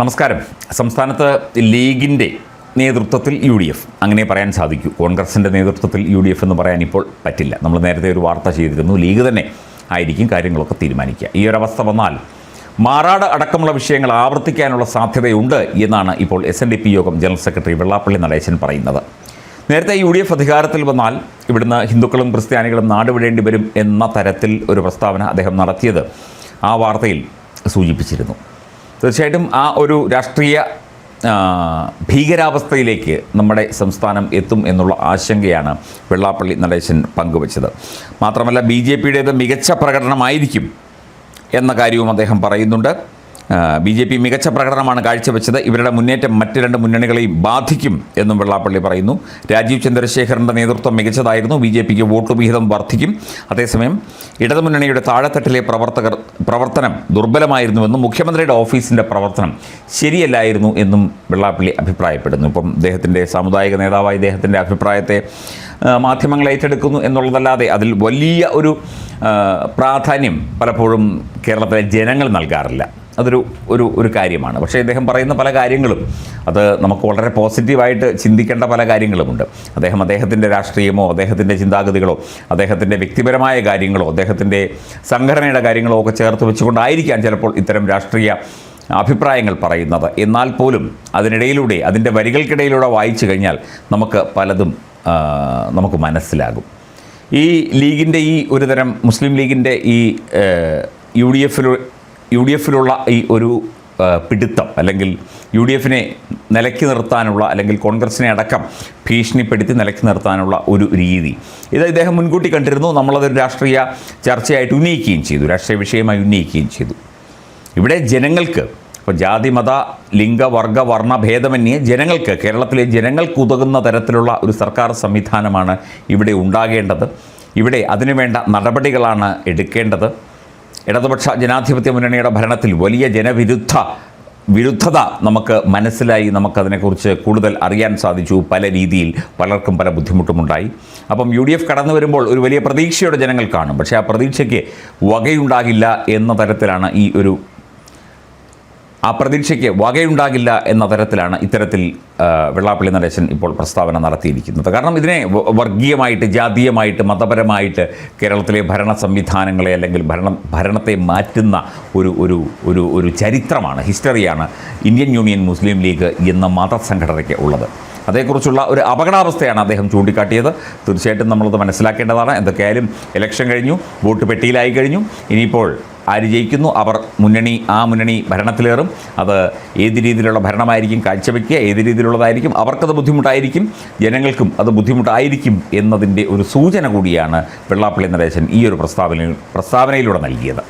നമസ്കാരം. സംസ്ഥാനത്ത് ലീഗിൻ്റെ നേതൃത്വത്തിൽ UDF അങ്ങനെ പറയാൻ സാധിക്കൂ. കോൺഗ്രസിൻ്റെ നേതൃത്വത്തിൽ UDF എന്ന് പറയാൻ ഇപ്പോൾ പറ്റില്ല. നമ്മൾ നേരത്തെ ഒരു വാർത്ത ചെയ്തിരുന്നു. ലീഗ് തന്നെ ആയിരിക്കും കാര്യങ്ങളൊക്കെ തീരുമാനിക്കുക. ഈ ഒരവസ്ഥ വന്നാൽ മാറാട് അടക്കമുള്ള വിഷയങ്ങൾ ആവർത്തിക്കാനുള്ള സാധ്യതയുണ്ട് എന്നാണ് ഇപ്പോൾ SNDP യോഗം ജനറൽ സെക്രട്ടറി വെള്ളാപ്പള്ളി നടേശൻ പറയുന്നത്. നേരത്തെ UDF അധികാരത്തിൽ വന്നാൽ ഇവിടുന്ന് ഹിന്ദുക്കളും ക്രിസ്ത്യാനികളും നാടുവിടേണ്ടി വരും എന്ന തരത്തിൽ ഒരു പ്രസ്താവന അദ്ദേഹം നടത്തിയത് ആ വാർത്തയിൽ സൂചിപ്പിച്ചിരുന്നു. തീർച്ചയായിട്ടും ആ ഒരു രാഷ്ട്രീയ ഭീകരാവസ്ഥയിലേക്ക് നമ്മുടെ സംസ്ഥാനം എത്തും എന്നുള്ള ആശങ്കയാണ് വെള്ളാപ്പള്ളി നടേശൻ പങ്കുവച്ചത്. മാത്രമല്ല BJPയുടേത് മികച്ച പ്രകടനമായിരിക്കും എന്ന കാര്യവും അദ്ദേഹം പറയുന്നുണ്ട്. BJP മികച്ച പ്രകടനമാണ് കാഴ്ചവെച്ചത്. ഇവരുടെ മുന്നേറ്റം മറ്റ് രണ്ട് മുന്നണികളെയും ബാധിക്കും എന്നും വെള്ളാപ്പള്ളി പറയുന്നു. രാജീവ് ചന്ദ്രശേഖറിൻ്റെ നേതൃത്വം മികച്ചതായിരുന്നു. BJPക്ക് വോട്ട് വിഹിതം വർദ്ധിക്കും. അതേസമയം ഇടതുമുന്നണിയുടെ താഴെത്തട്ടിലെ പ്രവർത്തനം ദുർബലമായിരുന്നുവെന്നും മുഖ്യമന്ത്രിയുടെ ഓഫീസിൻ്റെ പ്രവർത്തനം ശരിയല്ലായിരുന്നു എന്നും വെള്ളാപ്പള്ളി അഭിപ്രായപ്പെടുന്നു. ഇപ്പം അദ്ദേഹത്തിൻ്റെ സാമുദായിക നേതാവായി ഇദ്ദേഹത്തിൻ്റെ അഭിപ്രായത്തെ മാധ്യമങ്ങൾ ഏറ്റെടുക്കുന്നു എന്നുള്ളതല്ലാതെ അതിൽ വലിയ ഒരു പ്രാധാന്യം പലപ്പോഴും കേരളത്തിലെ ജനങ്ങൾ നൽകാറില്ല. അതൊരു ഒരു കാര്യമാണ്. പക്ഷേ ഇദ്ദേഹം പറയുന്ന പല കാര്യങ്ങളും അത് നമുക്ക് വളരെ പോസിറ്റീവായിട്ട് ചിന്തിക്കേണ്ട പല കാര്യങ്ങളുമുണ്ട്. അദ്ദേഹത്തിൻ്റെ രാഷ്ട്രീയമോ അദ്ദേഹത്തിൻ്റെ ചിന്താഗതികളോ അദ്ദേഹത്തിൻ്റെ വ്യക്തിപരമായ കാര്യങ്ങളോ അദ്ദേഹത്തിൻ്റെ സംഘടനയുടെ കാര്യങ്ങളോ ഒക്കെ ചേർത്ത് വെച്ചുകൊണ്ടായിരിക്കാം ചിലപ്പോൾ ഇത്തരം രാഷ്ട്രീയ അഭിപ്രായങ്ങൾ പറയുന്നത്. എന്നാൽ പോലും അതിനിടയിലൂടെ അതിൻ്റെ വരികൾക്കിടയിലൂടെ വായിച്ചു കഴിഞ്ഞാൽ നമുക്ക് പലതും നമുക്ക് മനസ്സിലാകും. ഈ ലീഗിൻ്റെ ഈ ഒരു തരം മുസ്ലിം ലീഗിൻ്റെ ഈ UDFിലുള്ള ഈ ഒരു പിടുത്തം അല്ലെങ്കിൽ UDFിനെ നിലയ്ക്ക് നിർത്താനുള്ള അല്ലെങ്കിൽ കോൺഗ്രസിനെ അടക്കം ഭീഷണിപ്പെടുത്തി നിലയ്ക്ക് നിർത്താനുള്ള ഒരു രീതി ഇത് ഇദ്ദേഹം മുൻകൂട്ടി കണ്ടിരുന്നു. നമ്മളതൊരു രാഷ്ട്രീയ ചർച്ചയായിട്ട് ഉന്നയിക്കുകയും ചെയ്തു, രാഷ്ട്രീയ വിഷയമായി ഉന്നയിക്കുകയും ചെയ്തു. ഇവിടെ ജനങ്ങൾക്ക് ഇപ്പോൾ ജാതി മത ലിംഗ വർഗ വർണ്ണ ഭേദമന്യേ ജനങ്ങൾക്ക് കേരളത്തിലെ ജനങ്ങൾക്ക് ഉതകുന്ന തരത്തിലുള്ള ഒരു സർക്കാർ സംവിധാനമാണ് ഇവിടെ ഉണ്ടാകേണ്ടത്. ഇവിടെ അതിനുവേണ്ട നടപടികളാണ് എടുക്കേണ്ടത്. ഇടതുപക്ഷ ജനാധിപത്യ മുന്നണിയുടെ ഭരണത്തിൽ വലിയ വിരുദ്ധത നമുക്ക് മനസ്സിലായി. നമുക്കതിനെക്കുറിച്ച് കൂടുതൽ അറിയാൻ സാധിച്ചു. പല രീതിയിൽ പലർക്കും പല ബുദ്ധിമുട്ടുമുണ്ടായി. അപ്പം UDF കടന്നു വരുമ്പോൾ ഒരു വലിയ പ്രതീക്ഷയോടെ ജനങ്ങൾ കാണും. പക്ഷേ ആ പ്രതീക്ഷയ്ക്ക് വകയുണ്ടാകില്ല എന്ന തരത്തിലാണ് ഇത്തരത്തിൽ വെള്ളാപ്പള്ളി നടേശൻ ഇപ്പോൾ പ്രസ്താവന നടത്തിയിരിക്കുന്നത്. കാരണം ഇതിനെ വർഗീയമായിട്ട് ജാതീയമായിട്ട് മതപരമായിട്ട് കേരളത്തിലെ ഭരണ സംവിധാനങ്ങളെ അല്ലെങ്കിൽ ഭരണത്തെ മാറ്റുന്ന ഒരു ചരിത്രമാണ്, ഹിസ്റ്ററിയാണ് ഇന്ത്യൻ യൂണിയൻ മുസ്ലിം ലീഗ് എന്ന മതസംഘടനയ്ക്ക് ഉള്ളത്. അതേക്കുറിച്ചുള്ള ഒരു അപകടാവസ്ഥയാണ് അദ്ദേഹം ചൂണ്ടിക്കാട്ടിയത്. തീർച്ചയായിട്ടും നമ്മളത് മനസ്സിലാക്കേണ്ടതാണ്. എന്തൊക്കെയായാലും ഇലക്ഷൻ കഴിഞ്ഞു, വോട്ട് പെട്ടിയിലായി കഴിഞ്ഞു. ഇനിയിപ്പോൾ ആര് ജയിക്കുന്നു ആ മുന്നണി ഭരണത്തിലേറും. അത് ഏത് രീതിയിലുള്ള ഭരണമായിരിക്കും കാഴ്ചവെക്കുക, ഏത് രീതിയിലുള്ളതായിരിക്കും, അവർക്കത് ബുദ്ധിമുട്ടായിരിക്കും, ജനങ്ങൾക്കും അത് ബുദ്ധിമുട്ടായിരിക്കും എന്നതിൻ്റെ ഒരു സൂചന കൂടിയാണ് വെള്ളാപ്പള്ളി നടേശൻ ഈ ഒരു പ്രസ്താവനയിലൂടെ നൽകിയത്.